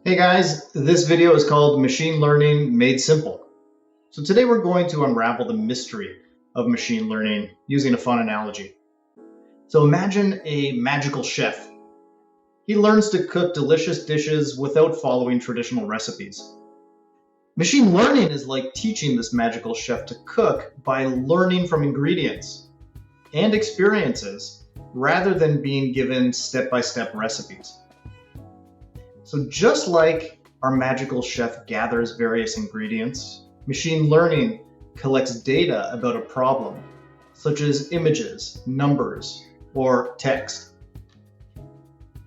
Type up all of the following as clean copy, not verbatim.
Hey guys, this video is called Machine Learning Made Simple. So today we're going to unravel the mystery of machine learning using a fun analogy. So imagine a magical chef. He learns to cook delicious dishes without following traditional recipes. Machine learning is like teaching this magical chef to cook by learning from ingredients and experiences rather than being given step-by-step recipes. So just like our magical chef gathers various ingredients, machine learning collects data about a problem, such as images, numbers, or text.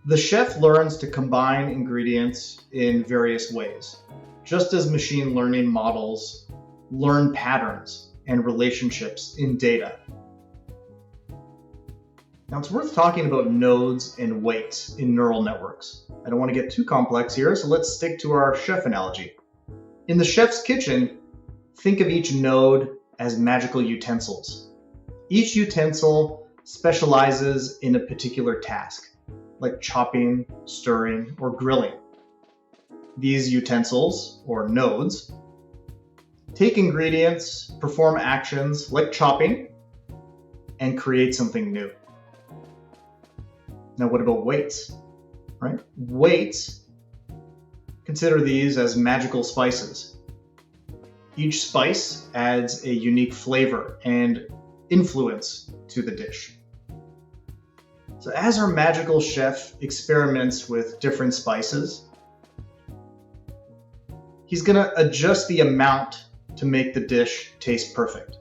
The chef learns to combine ingredients in various ways, just as machine learning models learn patterns and relationships in data. Now it's worth talking about nodes and weights in neural networks. I don't want to get too complex here, so let's stick to our chef analogy. In the chef's kitchen, think of each node as magical utensils. Each utensil specializes in a particular task, like chopping, stirring, or grilling. These utensils, or nodes, take ingredients, perform actions like chopping, and create something new. Now, what about weights, right? Weights, consider these as magical spices. Each spice adds a unique flavor and influence to the dish. So as our magical chef experiments with different spices, he's gonna adjust the amount to make the dish taste perfect.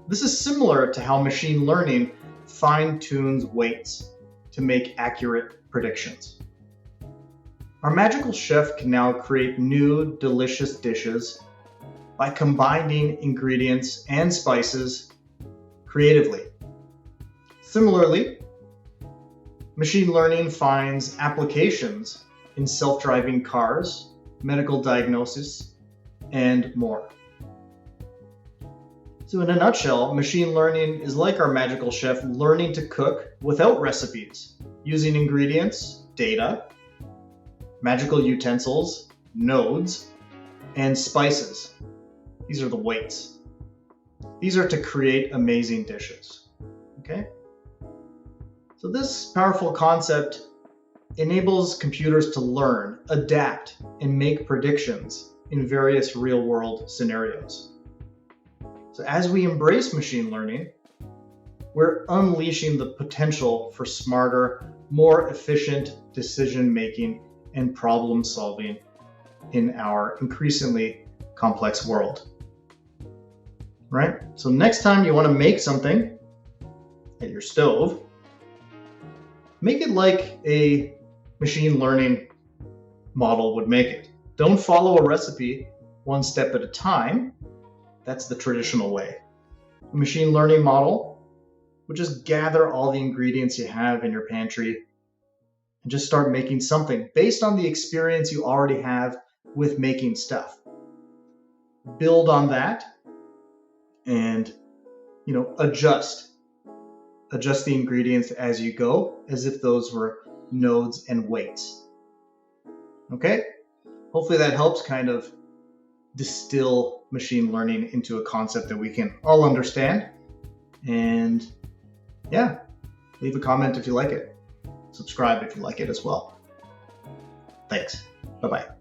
This is similar to how machine learning fine-tunes weights to make accurate predictions. Our magical chef can now create new, delicious dishes by combining ingredients and spices creatively. Similarly, machine learning finds applications in self-driving cars, medical diagnosis, and more. So in a nutshell, machine learning is like our magical chef learning to cook without recipes, using ingredients, data, magical utensils, nodes, and spices. These are the weights. These are to create amazing dishes. Okay? So this powerful concept enables computers to learn, adapt, and make predictions in various real-world scenarios. So as we embrace machine learning, we're unleashing the potential for smarter, more efficient decision-making and problem-solving in our increasingly complex world. Right? So next time you want to make something at your stove, make it like a machine learning model would make it. Don't follow a recipe one step at a time. That's the traditional way. A machine learning model would just gather all the ingredients you have in your pantry and just start making something based on the experience you already have with making stuff. Build on that and, adjust the ingredients as you go, as if those were nodes and weights. Okay? Hopefully that helps kind of distill machine learning into a concept that we can all understand. And yeah, leave a comment if you like it. Subscribe if you like it as well. Thanks. Bye-bye.